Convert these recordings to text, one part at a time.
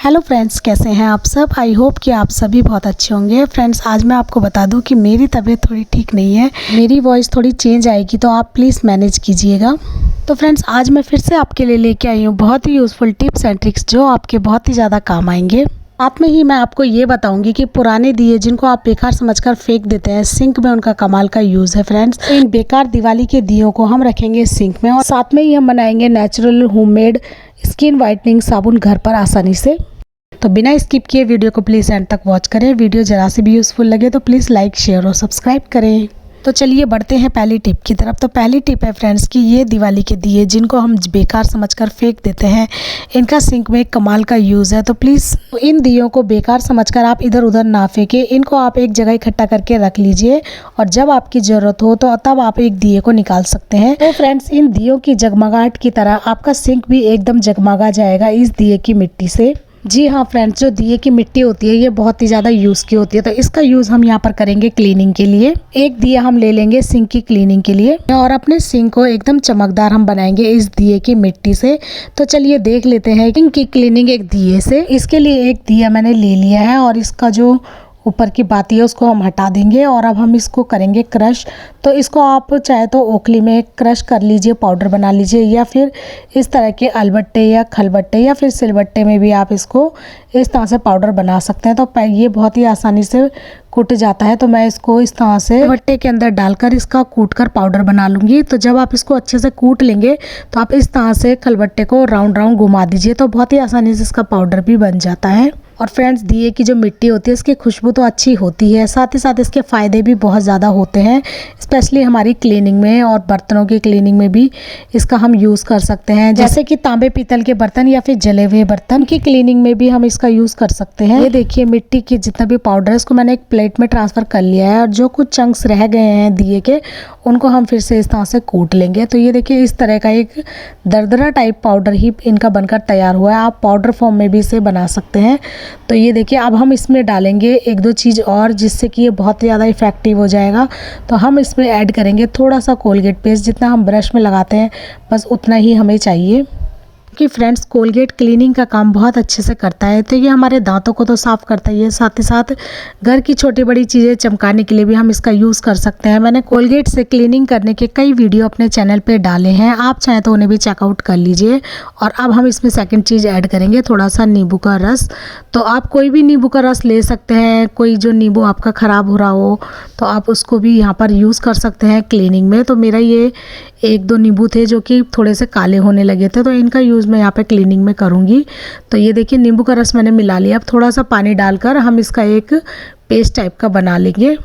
Hello friends, कैसे हैं आप सब। आई होप कि आप सभी बहुत अच्छे होंगे। फ्रेंड्स, आज मैं आपको बता दूं कि मेरी तबीयत थोड़ी ठीक नहीं है, मेरी वॉइस थोड़ी चेंज आएगी, तो आप प्लीज़ मैनेज कीजिएगा। तो फ्रेंड्स, आज मैं फिर से आपके लिए लेके आई हूँ बहुत ही यूज़फुल टिप्स एंड ट्रिक्स जो आपके बहुत ही ज़्यादा काम आएंगे। साथ में ही मैं आपको ये बताऊंगी कि पुराने दिए जिनको आप बेकार समझकर फेंक देते हैं, सिंक में उनका कमाल का यूज़ है। फ्रेंड्स, इन बेकार दिवाली के दियों को हम रखेंगे सिंक में और साथ में ही हम बनाएंगे नेचुरल होममेड स्किन वाइटनिंग साबुन घर पर आसानी से। तो बिना स्किप किए वीडियो को प्लीज़ एंड तक वॉच करें। वीडियो जरा से भी यूज़फुल लगे तो प्लीज़ लाइक, शेयर और सब्सक्राइब करें। तो चलिए बढ़ते हैं पहली टिप की तरफ। तो पहली टिप है फ्रेंड्स कि ये दिवाली के दिए जिनको हम बेकार समझकर फेंक देते हैं, इनका सिंक में कमाल का यूज़ है। तो प्लीज़ इन दियों को बेकार समझकर आप इधर उधर ना फेंकें, इनको आप एक जगह इकट्ठा करके रख लीजिए और जब आपकी ज़रूरत हो तो तब आप एक दिए को निकाल सकते हैं। तो फ्रेंड्स, इन दियों की जगमगाहट की तरह आपका सिंक भी एकदम जगमगा जाएगा इस दिए की मिट्टी से। जी हाँ फ्रेंड्स, जो दिए की मिट्टी होती है ये बहुत ही ज़्यादा यूज़ की होती है, तो इसका यूज़ हम यहाँ पर करेंगे क्लीनिंग के लिए। एक दिया हम ले लेंगे सिंक की क्लीनिंग के लिए और अपने सिंक को एकदम चमकदार हम बनाएंगे इस दिए की मिट्टी से। तो चलिए देख लेते हैं सिंक की क्लीनिंग एक दिए से। इसके लिए एक दिया मैंने ले लिया है और इसका जो ऊपर की बाती है उसको हम हटा देंगे और अब हम इसको करेंगे क्रश। तो इसको आप चाहे तो ओखली में क्रश कर लीजिए, पाउडर बना लीजिए, या फिर इस तरह के अलबट्टे या खलबट्टे या फिर सिलबट्टे में भी आप इसको इस तरह से पाउडर बना सकते हैं। तो ये बहुत ही आसानी से कूट जाता है। तो मैं इसको इस तरह से भट्टे के अंदर डालकर इसका कूट कर पाउडर बना लूँगी। तो जब आप इसको अच्छे से कूट लेंगे तो आप इस तरह से खलबट्टे को राउंड राउंड घुमा दीजिए, तो बहुत ही आसानी से इसका पाउडर भी बन जाता है। और फ्रेंड्स, दिए की जो मिट्टी होती है इसकी खुशबू तो अच्छी होती है, साथ ही साथ इसके फ़ायदे भी बहुत ज़्यादा होते हैं, स्पेशली हमारी क्लीनिंग में और बर्तनों की क्लीनिंग में भी इसका हम यूज़ कर सकते हैं। जैसे कि तांबे पीतल के बर्तन या फिर जले हुए बर्तन की क्लीनिंग में भी हम इसका यूज़ कर सकते हैं। ये देखिए, मिट्टी की जितना भी पाउडर है इसको मैंने एक प्लेट में ट्रांसफ़र कर लिया है और जो कुछ चंक्स रह गए हैं दिए के उनको हम फिर से इस तरह से कूट लेंगे। तो ये देखिए, इस तरह का एक दरदरा टाइप पाउडर ही इनका बनकर तैयार हुआ है। आप पाउडर फॉर्म में भी इसे बना सकते हैं। तो ये देखिए, अब हम इसमें डालेंगे एक दो चीज़ और जिससे कि ये बहुत ही ज़्यादा इफ़ेक्टिव हो जाएगा। तो हम इसमें ऐड करेंगे थोड़ा सा कोलगेट पेस्ट, जितना हम ब्रश में लगाते हैं बस उतना ही हमें चाहिए। कि फ्रेंड्स, कोलगेट क्लीनिंग का काम बहुत अच्छे से करता है। तो ये हमारे दांतों को तो साफ़ करता ही है, साथ ही साथ घर की छोटी बड़ी चीज़ें चमकाने के लिए भी हम इसका यूज़ कर सकते हैं। मैंने कोलगेट से क्लीनिंग करने के कई वीडियो अपने चैनल पे डाले हैं, आप चाहें तो उन्हें भी चेकआउट कर लीजिए। और अब हम इसमें सेकंड चीज़ ऐड करेंगे थोड़ा सा नींबू का रस। तो आप कोई भी नींबू का रस ले सकते हैं, कोई जो नींबू आपका ख़राब हो रहा हो तो आप उसको भी यहाँ पर यूज़ कर सकते हैं क्लीनिंग में। तो मेरा ये एक दो नींबू थे जो कि थोड़े से काले होने लगे थे, तो इनका यूज़ मैं यहाँ पे क्लीनिंग में करूँगी। तो ये देखिए, नींबू का रस मैंने मिला लिया। अब थोड़ा सा पानी डालकर हम इसका एक पेस्ट टाइप का बना लेंगे।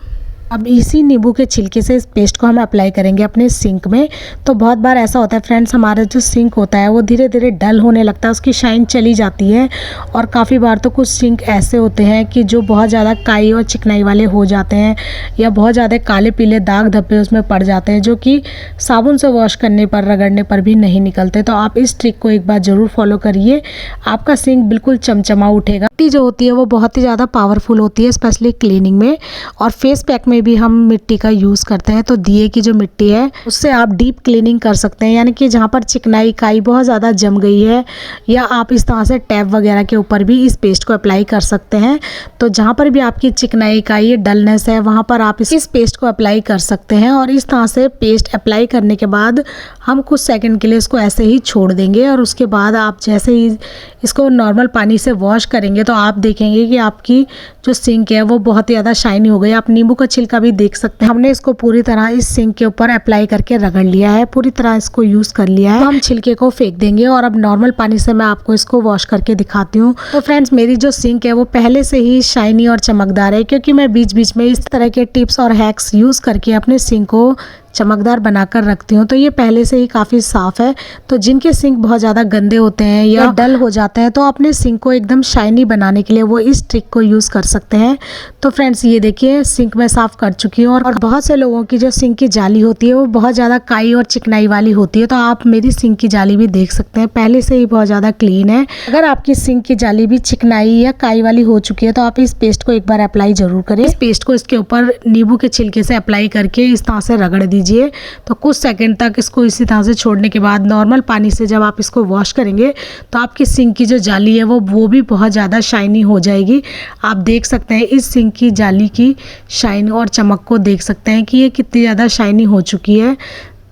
अब इसी नींबू के छिलके से इस पेस्ट को हम अप्लाई करेंगे अपने सिंक में। तो बहुत बार ऐसा होता है फ्रेंड्स, हमारा जो सिंक होता है वो धीरे धीरे डल होने लगता है, उसकी शाइन चली जाती है। और काफ़ी बार तो कुछ सिंक ऐसे होते हैं कि जो बहुत ज़्यादा काई और चिकनाई वाले हो जाते हैं या बहुत ज़्यादा काले पीले दाग धब्बे उसमें पड़ जाते हैं, जो कि साबुन से वॉश करने पर, रगड़ने पर भी नहीं निकलते। तो आप इस ट्रिक को एक बार ज़रूर फॉलो करिए, आपका सिंक बिल्कुल चमचमा उठेगा। मिट्टी जो होती है वो बहुत ही ज़्यादा पावरफुल होती है, स्पेशली क्लीनिंग में। और फेस पैक में भी हम मिट्टी का यूज़ करते हैं। तो दिए की जो मिट्टी है उससे आप डीप क्लीनिंग कर सकते हैं, यानी कि जहाँ पर चिकनाई काई बहुत ज़्यादा जम गई है, या आप इस तरह से टैप वगैरह के ऊपर भी इस पेस्ट को अप्लाई कर सकते हैं। तो जहाँ पर भी आपकी चिकनाई काई डलनेस है वहाँ पर आप इस पेस्ट को अप्लाई कर सकते हैं। और इस तरह से पेस्ट अप्लाई करने के बाद हम कुछ सेकंड के लिए इसको ऐसे ही छोड़ देंगे और उसके बाद आप जैसे ही इसको नॉर्मल पानी से वॉश करेंगे तो आप देखेंगे कि आपकी जो सिंक है वो बहुत ही ज़्यादा शाइनी हो गई। आप नींबू का छिलका भी देख सकते हैं। हमने इसको पूरी तरह इस सिंक के ऊपर अप्लाई करके रगड़ लिया है, पूरी तरह इसको यूज़ कर लिया है। तो हम छिलके को फेंक देंगे और अब नॉर्मल पानी से मैं आपको इसको वॉश करके दिखाती हूँ। तो फ्रेंड्स, मेरी जो सिंक है वो पहले से ही शाइनी और चमकदार है, क्योंकि मैं बीच बीच में इस तरह के टिप्स और हैक्स यूज़ करके अपने सिंक को चमकदार बनाकर रखती हूँ। तो ये पहले से ही काफ़ी साफ़ है। तो जिनके सिंक बहुत ज़्यादा गंदे होते हैं या डल हो जाते हैं तो अपने सिंक को एकदम शाइनी बनाने के लिए वो इस ट्रिक को यूज़ कर सकते हैं। तो फ्रेंड्स, ये देखिए, सिंक मैं साफ़ कर चुकी हूँ। और बहुत से लोगों की जो सिंक की जाली होती है वो बहुत ज़्यादा काई और चिकनाई वाली होती है। तो आप मेरी सिंक की जाली भी देख सकते हैं, पहले से ही बहुत ज़्यादा क्लीन है। अगर आपकी सिंक की जाली भी चिकनाई या काई वाली हो चुकी है तो आप इस पेस्ट को एक बार अप्लाई ज़रूर करें। इस पेस्ट को इसके ऊपर नींबू के छिलके से अप्लाई करके इस तरह से रगड़ दीजिए लीजिए। तो कुछ सेकंड तक इसको इसी तरह से छोड़ने के बाद नॉर्मल पानी से जब आप इसको वॉश करेंगे तो आपकी सिंक की जो जाली है वो भी बहुत ज़्यादा शाइनी हो जाएगी। आप देख सकते हैं इस सिंक की जाली की शाइन और चमक को देख सकते हैं कि ये कितनी ज़्यादा शाइनी हो चुकी है।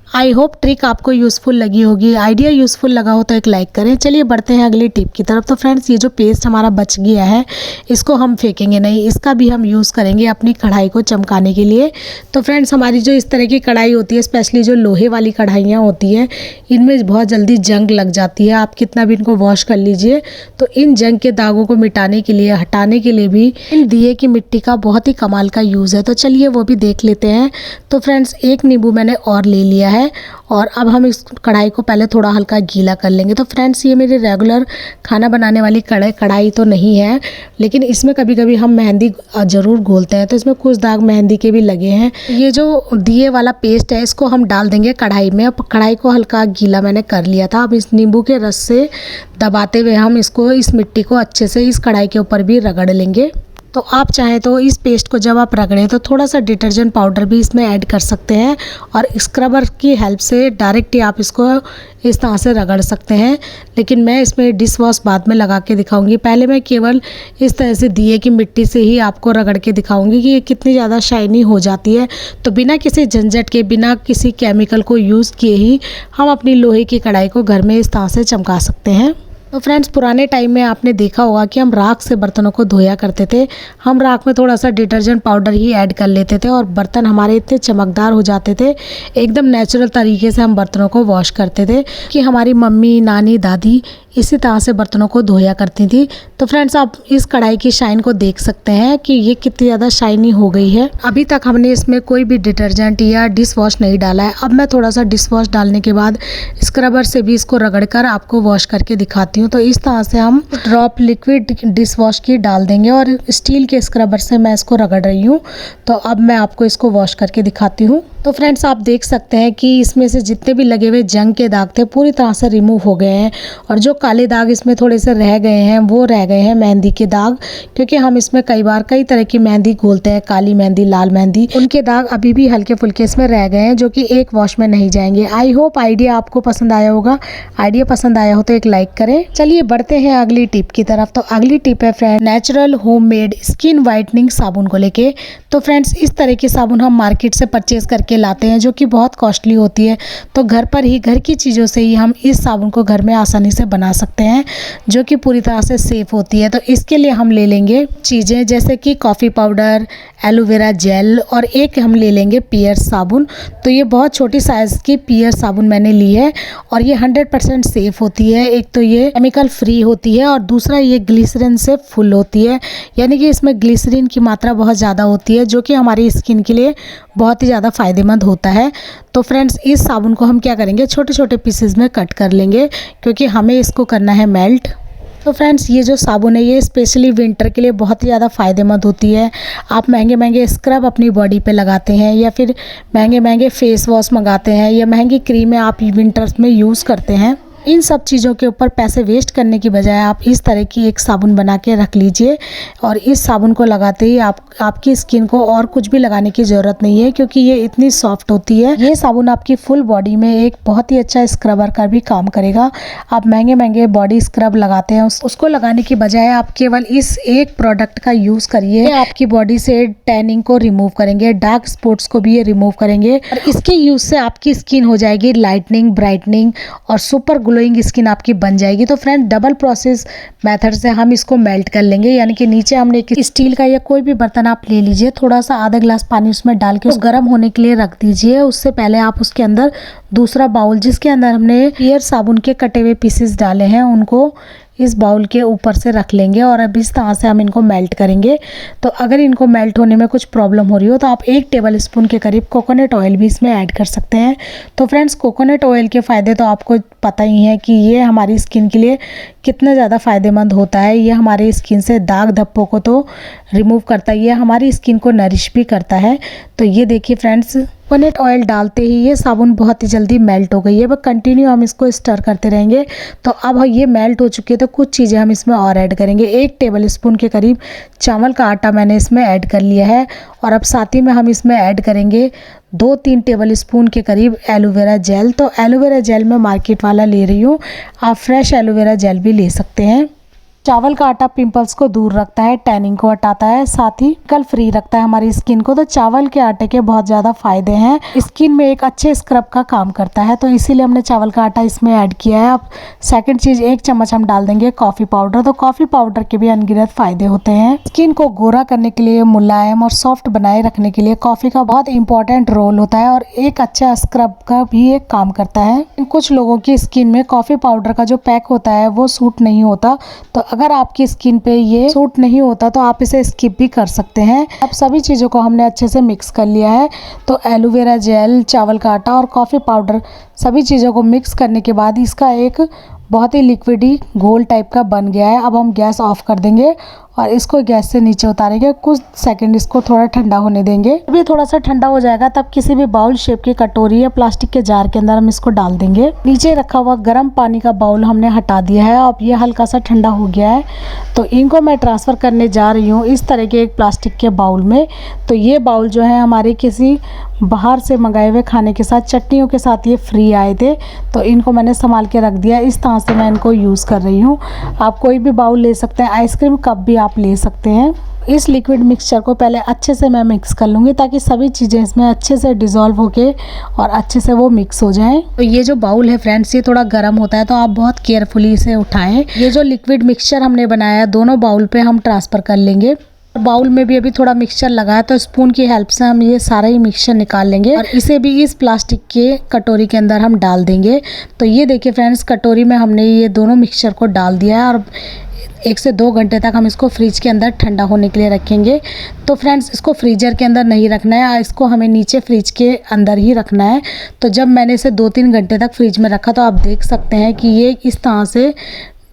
आई होप ट्रिक आपको यूज़फुल लगी होगी। आइडिया यूज़फुल लगा हो तो एक लाइक करें। चलिए बढ़ते हैं अगली टिप की तरफ। तो फ्रेंड्स, ये जो पेस्ट हमारा बच गया है इसको हम फेंकेंगे नहीं, इसका भी हम यूज़ करेंगे अपनी कढ़ाई को चमकाने के लिए। तो फ्रेंड्स, हमारी जो इस तरह की कढ़ाई होती है, स्पेशली जो लोहे वाली कढ़ाइयाँ होती हैं, इनमें बहुत जल्दी जंग लग जाती है। आप कितना भी इनको वॉश कर लीजिए तो इन जंग के दागों को मिटाने के लिए, हटाने के लिए भी इन दिए की मिट्टी का बहुत ही कमाल का यूज़ है। तो चलिए वो भी देख लेते हैं। तो फ्रेंड्स, एक नींबू मैंने और ले लिया है और अब हम इस कढ़ाई को पहले थोड़ा हल्का गीला कर लेंगे। तो फ्रेंड्स, ये मेरी रेगुलर खाना बनाने वाली कढ़ाई तो नहीं है, लेकिन इसमें कभी कभी हम मेहंदी ज़रूर घोलते हैं, तो इसमें कुछ दाग मेहंदी के भी लगे हैं। ये जो दिए वाला पेस्ट है इसको हम डाल देंगे कढ़ाई में। अब कढ़ाई को हल्का गीला मैंने कर लिया था। अब इस नींबू के रस से दबाते हुए हम इसको, इस मिट्टी को अच्छे से इस कढ़ाई के ऊपर भी रगड़ लेंगे। तो आप चाहें तो इस पेस्ट को जब आप रगड़ें तो थोड़ा सा डिटर्जेंट पाउडर भी इसमें ऐड कर सकते हैं और स्क्रबर की हेल्प से डायरेक्ट ही आप इसको इस तरह से रगड़ सकते हैं। लेकिन मैं इसमें डिश वॉश बाद में लगा के दिखाऊंगी। पहले मैं केवल इस तरह से दिए की मिट्टी से ही आपको रगड़ के दिखाऊंगी कि ये कितनी ज़्यादा शाइनी हो जाती है। तो बिना किसी झंझट के, बिना किसी केमिकल को यूज़ किए ही हम अपनी लोहे की कढ़ाई को घर में इस तरह से चमका सकते हैं। तो फ्रेंड्स, पुराने टाइम में आपने देखा होगा कि हम राख से बर्तनों को धोया करते थे। हम राख में थोड़ा सा डिटर्जेंट पाउडर ही ऐड कर लेते थे और बर्तन हमारे इतने चमकदार हो जाते थे। एकदम नेचुरल तरीके से हम बर्तनों को वॉश करते थे कि हमारी मम्मी, नानी, दादी इसी तरह से बर्तनों को धोया करती थी। तो फ्रेंड्स, आप इस कढ़ाई की शाइन को देख सकते हैं कि ये कितनी ज़्यादा शाइनी हो गई है। अभी तक हमने इसमें कोई भी डिटर्जेंट या डिश वॉश नहीं डाला है। अब मैं थोड़ा सा डिश वॉश डालने के बाद स्क्रबर से भी इसको रगड़कर आपको वॉश करके दिखाती हूँ। तो इस तरह से हम ड्रॉप लिक्विड डिश वॉश की डाल देंगे और स्टील के स्क्रबर से मैं इसको रगड़ रही हूँ। तो अब मैं आपको इसको वॉश करके दिखाती हूँ। तो फ्रेंड्स, आप देख सकते हैं कि इसमें से जितने भी लगे हुए जंग के दाग थे पूरी तरह से रिमूव हो गए हैं और जो काले दाग इसमें थोड़े से रह गए हैं वो रह गए हैं मेहंदी के दाग, क्योंकि हम इसमें कई तरह की मेहंदी घोलते हैं, काली मेहंदी, लाल मेहंदी। उनके दाग अभी भी हल्के फुल्के इसमें रह गए हैं जो कि एक वॉश में नहीं जाएंगे। आई होप आइडिया आपको पसंद आया होगा। आइडिया पसंद आया हो तो एक लाइक करें। चलिए बढ़ते हैं अगली टिप की तरफ। तो अगली टिप है friend, natural homemade skin whitening साबुन को लेके। तो फ्रेंड्स, इस तरह की साबुन हम मार्केट से परचेज करके लाते हैं जो कि बहुत कॉस्टली होती है। तो घर पर ही, घर की चीज़ों से ही हम इस साबुन को घर में आसानी से बना सकते हैं जो कि पूरी तरह से सेफ होती है। तो इसके लिए हम ले लेंगे चीज़ें जैसे कि कॉफ़ी पाउडर, एलोवेरा जेल और एक हम ले लेंगे पियर्स साबुन। तो ये बहुत छोटी साइज़ की पियर्स साबुन मैंने ली है और ये 100% सेफ़ होती है। एक तो ये केमिकल फ्री होती है और दूसरा ये ग्लिसरीन से फुल होती है, यानी कि इसमें ग्लिसरीन की मात्रा बहुत ज़्यादा होती है जो कि हमारी स्किन के लिए बहुत ही ज़्यादा फ़ायदेमंद होता है। तो फ्रेंड्स, इस साबुन को हम क्या करेंगे, छोटे छोटे पीसेस में कट कर लेंगे क्योंकि हमें इसको करना है मेल्ट। तो फ्रेंड्स, ये जो साबुन है ये स्पेशली विंटर के लिए बहुत ही ज़्यादा फ़ायदेमंद होती है। आप महंगे महंगे स्क्रब अपनी बॉडी पे लगाते हैं या फिर महंगे महंगे फेस वॉश मंगाते हैं या महंगी क्रीमें आप विंटर्स में यूज़ करते हैं। इन सब चीज़ों के ऊपर पैसे वेस्ट करने की बजाय आप इस तरह की एक साबुन बना के रख लीजिए और इस साबुन को लगाते ही आपकी स्किन को और कुछ भी लगाने की ज़रूरत नहीं है क्योंकि ये इतनी सॉफ्ट होती है। ये साबुन आपकी फुल बॉडी में एक बहुत ही अच्छा स्क्रबर का भी काम करेगा। आप महंगे महंगे बॉडी स्क्रब लगाते हैं, उसको लगाने की बजाय आप केवल इस एक प्रोडक्ट का यूज़ करिए। आपकी बॉडी से टैनिंग को रिमूव करेंगे, डार्क स्पॉट्स को भी ये रिमूव करेंगे और इसके यूज़ से आपकी स्किन हो जाएगी लाइटनिंग, ब्राइटनिंग और सुपर ग्लोइंग स्किन आपकी बन जाएगी। तो फ्रेंड, डबल प्रोसेस मेथड से हम इसको मेल्ट कर लेंगे, यानी कि नीचे हमने एक स्टील का या कोई भी बर्तन आप ले लीजिए, थोड़ा सा आधा गिलास पानी उसमें डाल के गर्म होने के लिए रख दीजिए। उससे पहले आप उसके अंदर दूसरा बाउल जिसके अंदर हमने पियर साबुन के कटे हुए पीसेस डाले हैं उनको इस बाउल के ऊपर से रख लेंगे और अब इस तरह से हम इनको मेल्ट करेंगे। तो अगर इनको मेल्ट होने में कुछ प्रॉब्लम हो रही हो तो आप 1 टेबल स्पून के करीब कोकोनट ऑयल भी इसमें ऐड कर सकते हैं। तो फ्रेंड्स, कोकोनट ऑयल के फ़ायदे तो आपको पता ही है कि ये हमारी स्किन के लिए कितना ज़्यादा फ़ायदेमंद होता है। ये हमारी स्किन से दाग धब्बों को तो रिमूव करता ही है, हमारी स्किन को नरिश भी करता है। तो ये देखिए फ्रेंड्स, कोकोनट ऑयल डालते ही ये साबुन बहुत ही जल्दी मेल्ट हो गई है। बस कंटिन्यू हम इसको स्टर करते रहेंगे। तो अब ये मेल्ट हो चुकी है तो कुछ चीज़ें हम इसमें और ऐड करेंगे। 1 टेबल स्पून के करीब चावल का आटा मैंने इसमें ऐड कर लिया है। और अब साथ ही में हम इसमें ऐड करेंगे 2-3 टेबल स्पून के करीब एलोवेरा जेल। तो एलोवेरा जेल मैं मार्केट वाला ले रही हूँ, आप फ्रेश एलोवेरा जेल भी ले सकते हैं। चावल का आटा पिंपल्स को दूर रखता है, टैनिंग को हटाता है, साथ ही कल फ्री रखता है हमारी स्किन को। तो चावल के आटे के बहुत ज़्यादा फायदे हैं, स्किन में एक अच्छे स्क्रब का काम करता है। तो इसीलिए हमने चावल का आटा इसमें ऐड किया है। अब सेकंड चीज़ 1 चम्मच हम डाल देंगे कॉफ़ी पाउडर। तो कॉफ़ी पाउडर के भी अनगिनत फ़ायदे होते हैं। स्किन को गोरा करने के लिए, मुलायम और सॉफ्ट बनाए रखने के लिए कॉफ़ी का बहुत इंपॉर्टेंट रोल होता है और एक अच्छा स्क्रब का भी एक काम करता है। कुछ लोगों की स्किन में कॉफ़ी पाउडर का जो पैक होता है वो सूट नहीं होता। तो अगर आपकी स्किन पे ये सूट नहीं होता तो आप इसे स्किप भी कर सकते हैं। अब सभी चीज़ों को हमने अच्छे से मिक्स कर लिया है। तो एलोवेरा जेल, चावल का आटा और कॉफ़ी पाउडर सभी चीज़ों को मिक्स करने के बाद इसका एक बहुत ही लिक्विडी घोल टाइप का बन गया है। अब हम गैस ऑफ कर देंगे और इसको गैस से नीचे उतारेंगे। कुछ सेकंड इसको थोड़ा ठंडा होने देंगे। जब ये थोड़ा सा ठंडा हो जाएगा तब किसी भी बाउल शेप की कटोरी या प्लास्टिक के जार के अंदर हम इसको डाल देंगे। नीचे रखा हुआ गर्म पानी का बाउल हमने हटा दिया है। अब ये हल्का सा ठंडा हो गया है। तो इनको मैं ट्रांसफ़र करने जा रही हूँ इस तरह के एक प्लास्टिक के बाउल में। तो ये बाउल जो है हमारे किसी बाहर से मंगाए हुए खाने के साथ, चटनियों के साथ ये फ्री आए थे। तो इनको मैंने संभाल के रख दिया। इस तरह से मैं इनको यूज़ कर रही हूँ। आप कोई भी बाउल ले सकते हैं, आइसक्रीम कप भी आप ले सकते हैं। इस लिक्विड मिक्सचर को पहले अच्छे से मैं मिक्स कर लूँगी ताकि सभी चीज़ें इसमें अच्छे से डिज़ोल्व होके और अच्छे से वो मिक्स हो जाएं। तो ये जो बाउल है फ्रेंड्स, ये थोड़ा गर्म होता है तो आप बहुत केयरफुली इसे उठाएं। ये जो लिक्विड मिक्सचर हमने बनाया है दोनों बाउल पे हम ट्रांसफ़र कर लेंगे। बाउल में भी अभी थोड़ा मिक्सचर लगा है तो स्पून की हेल्प से हम ये सारा ही मिक्सचर निकाल लेंगे और इसे भी इस प्लास्टिक के कटोरी के अंदर हम डाल देंगे। तो ये देखिए फ्रेंड्स, कटोरी में हमने ये दोनों मिक्सचर को डाल दिया है और 1 से 2 घंटे तक हम इसको फ्रिज के अंदर ठंडा होने के लिए रखेंगे। तो फ्रेंड्स, इसको फ्रीजर के अंदर नहीं रखना है, इसको हमें नीचे फ्रिज के अंदर ही रखना है। तो जब मैंने इसे 2-3 घंटे तक फ्रिज में रखा तो आप देख सकते हैं कि ये इस तरह से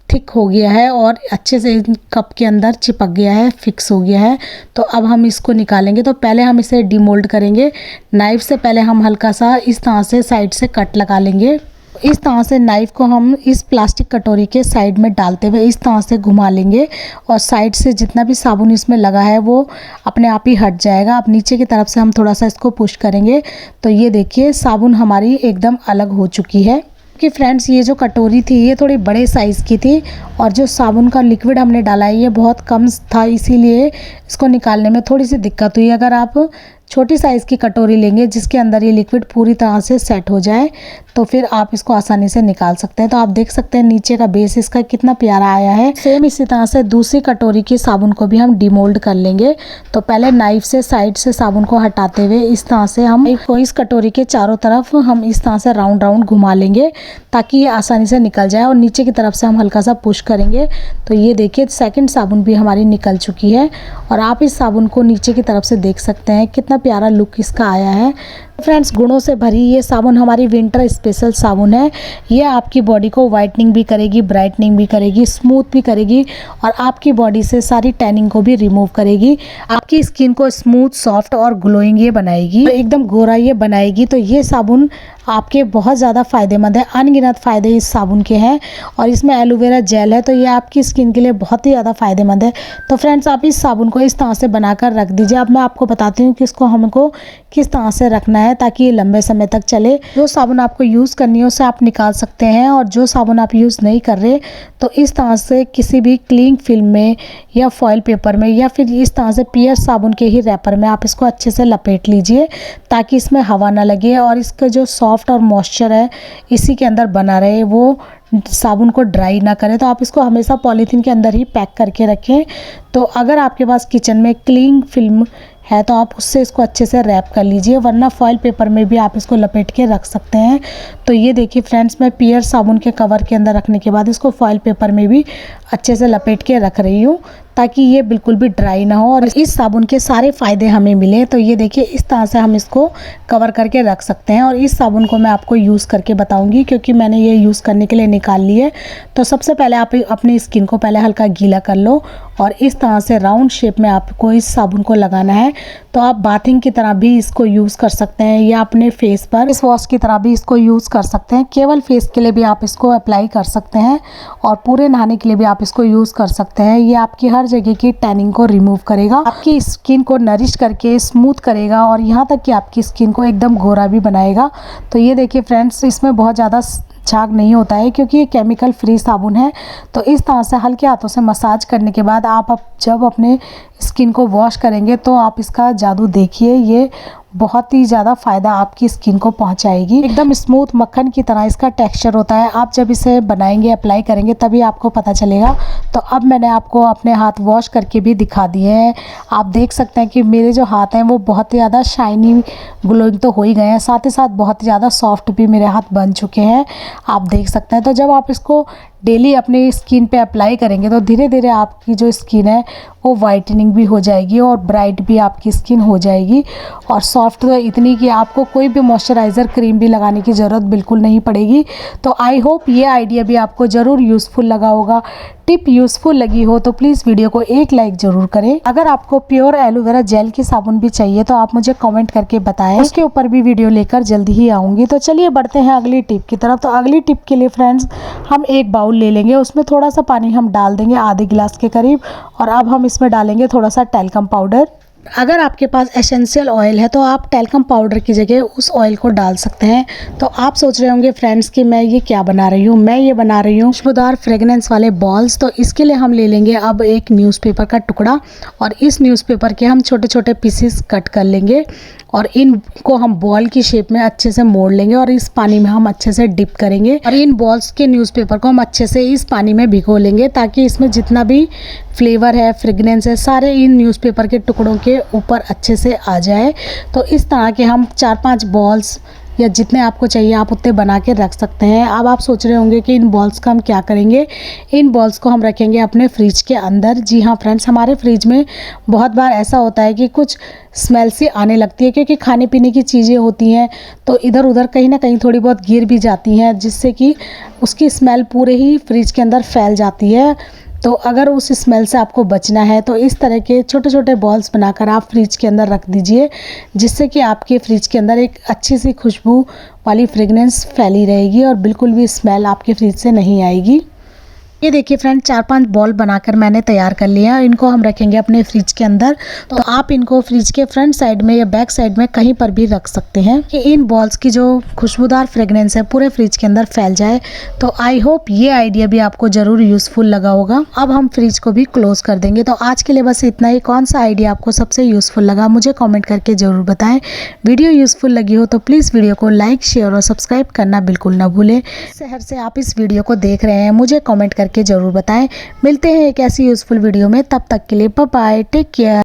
थिक हो गया है और अच्छे से कप के अंदर चिपक गया है, फिक्स हो गया है। तो अब हम इसको निकालेंगे। तो पहले हम इसे डिमोल्ड करेंगे। नाइफ से पहले हम हल्का सा इस तरह से साइड से कट लगा लेंगे। इस तरह से नाइफ को हम इस प्लास्टिक कटोरी के साइड में डालते हुए इस तरह से घुमा लेंगे और साइड से जितना भी साबुन इसमें लगा है वो अपने आप ही हट जाएगा। अब नीचे की तरफ से हम थोड़ा सा इसको पुश करेंगे तो ये देखिए साबुन हमारी एकदम अलग हो चुकी है। कि फ्रेंड्स, ये जो कटोरी थी ये थोड़ी बड़े साइज़ की थी और जो साबुन का लिक्विड हमने डाला है ये बहुत कम था, इसीलिए इसको निकालने में थोड़ी सी दिक्कत हुई। अगर आप छोटी साइज़ की कटोरी लेंगे जिसके अंदर ये लिक्विड पूरी तरह से सेट हो जाए तो फिर आप इसको आसानी से निकाल सकते हैं। तो आप देख सकते हैं नीचे का बेस इसका कितना प्यारा आया है। सेम इसी तरह से दूसरी कटोरी की साबुन को भी हम डिमोल्ड कर लेंगे। तो पहले नाइफ से साइड से साबुन को हटाते हुए इस तरह से हम इस कटोरी के चारों तरफ हम इस तरह से राउंड राउंड घुमा लेंगे ताकि ये आसानी से निकल जाए और नीचे की तरफ से हम हल्का सा पुश करेंगे। तो ये देखिए सेकंड साबुन भी हमारी निकल चुकी है और आप इस साबुन को नीचे की तरफ से देख सकते हैं कितना प्यारा लुक इसका आया है। फ्रेंड्स, गुणों से भरी ये साबुन हमारी विंटर स्पेशल साबुन है। ये आपकी बॉडी को वाइटनिंग भी करेगी, ब्राइटनिंग भी करेगी, स्मूथ भी करेगी और आपकी बॉडी से सारी टैनिंग को भी रिमूव करेगी। आपकी स्किन को स्मूथ, सॉफ्ट और ग्लोइंग ये बनाएगी, एकदम गोरा ये बनाएगी। तो ये साबुन आपके बहुत ज़्यादा फ़ायदेमंद है। अनगिनत फ़ायदे इस साबुन के हैं और इसमें एलोवेरा जेल है तो ये आपकी स्किन के लिए बहुत ही ज़्यादा फ़ायदेमंद है। तो फ्रेंड्स, आप इस साबुन को इस तरह से बनाकर रख दीजिए। अब मैं आपको बताती हूँ कि इसको हमको किस तरह से रखना है ताकि ये लंबे समय तक चले। जो साबुन आपको यूज़ करनी है उसे आप निकाल सकते हैं और जो साबुन आप यूज़ नहीं कर रहे तो इस तरह से किसी भी क्लिंग फिल्म में या फॉयल पेपर में या फिर इस तरह से पियर्स साबुन के ही रैपर में आप इसको अच्छे से लपेट लीजिए ताकि इसमें हवा ना लगे और इसका जो सॉफ्ट और मॉइस्चर है इसी के अंदर बना रहे, वो साबुन को ड्राई ना करें। तो आप इसको हमेशा पॉलीथीन के अंदर ही पैक करके रखें। तो अगर आपके पास किचन में क्लिंग फिल्म है तो आप उससे इसको अच्छे से रैप कर लीजिए, वरना फॉयल पेपर में भी आप इसको लपेट के रख सकते हैं। तो ये देखिए फ्रेंड्स, मैं पियर साबुन के कवर के अंदर रखने के बाद इसको फॉयल पेपर में भी अच्छे से लपेट के रख रही हूँ ताकि ये बिल्कुल भी ड्राई ना हो और इस साबुन के सारे फ़ायदे हमें मिले। तो ये देखिए इस तरह से हम इसको कवर करके रख सकते हैं और इस साबुन को मैं आपको यूज़ करके बताऊंगी क्योंकि मैंने ये यूज़ करने के लिए निकाल ली है। तो सबसे पहले आप अपनी स्किन को पहले हल्का गीला कर लो और इस तरह से राउंड शेप में आपको इस साबुन को लगाना है। तो आप बाथिंग की तरह भी इसको यूज़ कर सकते हैं या अपने फेस पर फेस वॉश की तरह भी इसको यूज़ कर सकते हैं। केवल फेस के लिए भी आप इसको अप्लाई कर सकते हैं और पूरे नहाने के लिए भी आप इसको यूज़ कर सकते हैं। ये आपकी हर जगह की टैनिंग को रिमूव करेगा, आपकी स्किन को नरिश करके स्मूथ करेगा और यहाँ तक कि आपकी स्किन को एकदम गोरा भी बनाएगा। तो ये देखिए फ्रेंड्स, इसमें बहुत ज़्यादा झाग नहीं होता है क्योंकि ये केमिकल फ्री साबुन है। तो इस तरह से हल्के हाथों से मसाज करने के बाद आप जब अपने स्किन को वॉश करेंगे तो आप इसका जादू देखिए, ये बहुत ही ज़्यादा फ़ायदा आपकी स्किन को पहुंचाएगी। एकदम स्मूथ मक्खन की तरह इसका टेक्सचर होता है। आप जब इसे बनाएंगे, अप्लाई करेंगे, तभी आपको पता चलेगा। तो अब मैंने आपको अपने हाथ वॉश करके भी दिखा दिए हैं। आप देख सकते हैं कि मेरे जो हाथ हैं वो बहुत ही ज़्यादा शाइनी ग्लोइंग तो हो ही गए हैं, साथ ही साथ बहुत ही ज़्यादा सॉफ्ट भी मेरे हाथ बन चुके हैं, आप देख सकते हैं। तो जब आप इसको डेली अपनी स्किन पे अप्लाई करेंगे तो धीरे धीरे आपकी जो स्किन है वो वाइटनिंग भी हो जाएगी और ब्राइट भी आपकी स्किन हो जाएगी और सॉफ्ट तो इतनी कि आपको कोई भी मॉइस्चराइज़र क्रीम भी लगाने की ज़रूरत बिल्कुल नहीं पड़ेगी। तो आई होप ये आइडिया भी आपको ज़रूर यूज़फुल लगा होगा। टिप यूज़फुल लगी हो तो प्लीज़ वीडियो को एक लाइक ज़रूर करें। अगर आपको प्योर एलोवेरा जेल की साबुन भी चाहिए तो आप मुझे कमेंट करके बताएं, उसके ऊपर भी वीडियो लेकर जल्दी ही आऊँगी। तो चलिए बढ़ते हैं अगली टिप की तरफ। तो अगली टिप के लिए फ्रेंड्स, हम एक बाउल ले लेंगे, उसमें थोड़ा सा पानी हम डाल देंगे, आधे गिलास के करीब, और अब हम इसमें डालेंगे थोड़ा सा टैल्कम पाउडर। अगर आपके पास एसेंशियल ऑयल है तो आप टैल्कम पाउडर की जगह उस ऑयल को डाल सकते हैं। तो आप सोच रहे होंगे फ्रेंड्स कि मैं ये क्या बना रही हूँ, मैं ये बना रही हूँ खुशबूदार फ्रेगनेंस वाले बॉल्स। तो इसके लिए हम ले लेंगे अब एक न्यूज़पेपर का टुकड़ा और इस न्यूज़पेपर के हम छोटे छोटे पीसेस कट कर लेंगे और इनको हम बॉल की शेप में अच्छे से मोड़ लेंगे और इस पानी में हम अच्छे से डिप करेंगे और इन बॉल्स के न्यूज़पेपर को हम अच्छे से इस पानी में भिगो लेंगे ताकि इसमें जितना भी फ्लेवर है, फ्रेगनेंस है, सारे इन न्यूज़पेपर के टुकड़ों के ऊपर अच्छे से आ जाए। तो इस तरह के हम 4-5 बॉल्स या जितने आपको चाहिए आप उतने बना के रख सकते हैं। अब आप सोच रहे होंगे कि इन बॉल्स का हम क्या करेंगे। इन बॉल्स को हम रखेंगे अपने फ्रिज के अंदर। जी हाँ फ्रेंड्स, हमारे फ्रिज में बहुत बार ऐसा होता है कि कुछ स्मेल सी आने लगती है क्योंकि खाने पीने की चीज़ें होती हैं तो इधर उधर कहीं ना कहीं थोड़ी बहुत गिर भी जाती हैं, जिससे कि उसकी स्मेल पूरे ही फ्रिज के अंदर फैल जाती है। तो अगर उस स्मेल से आपको बचना है तो इस तरह के छोटे छोटे बॉल्स बनाकर आप फ्रिज के अंदर रख दीजिए, जिससे कि आपके फ्रिज के अंदर एक अच्छी सी खुशबू वाली फ्रेगनेंस फैली रहेगी और बिल्कुल भी स्मेल आपके फ्रिज से नहीं आएगी। ये देखिए फ्रेंड, 4-5 बॉल बनाकर मैंने तैयार कर लिया। इनको हम रखेंगे अपने फ्रिज के अंदर। तो आप इनको फ्रिज के फ्रंट साइड में या बैक साइड में कहीं पर भी रख सकते हैं कि इन बॉल्स की जो खुशबूदार फ्रेगनेंस है पूरे फ्रिज के अंदर फैल जाए। तो आई होप ये आइडिया भी आपको ज़रूर यूज़फुल लगा होगा। अब हम फ्रिज को भी क्लोज कर देंगे। तो आज के लिए बस इतना ही। कौन सा आइडिया आपको सबसे यूज़फुल लगा मुझे कॉमेंट करके ज़रूर बताएं। वीडियो यूज़फुल लगी हो तो प्लीज़ वीडियो को लाइक, शेयर और सब्सक्राइब करना बिल्कुल ना भूलें। शहर से आप इस वीडियो को देख रहे हैं मुझे कॉमेंट करके ज़रूर बताएं। मिलते हैं एक ऐसी यूज़फुल वीडियो में, तब तक के लिए बाय बाय, टेक केयर।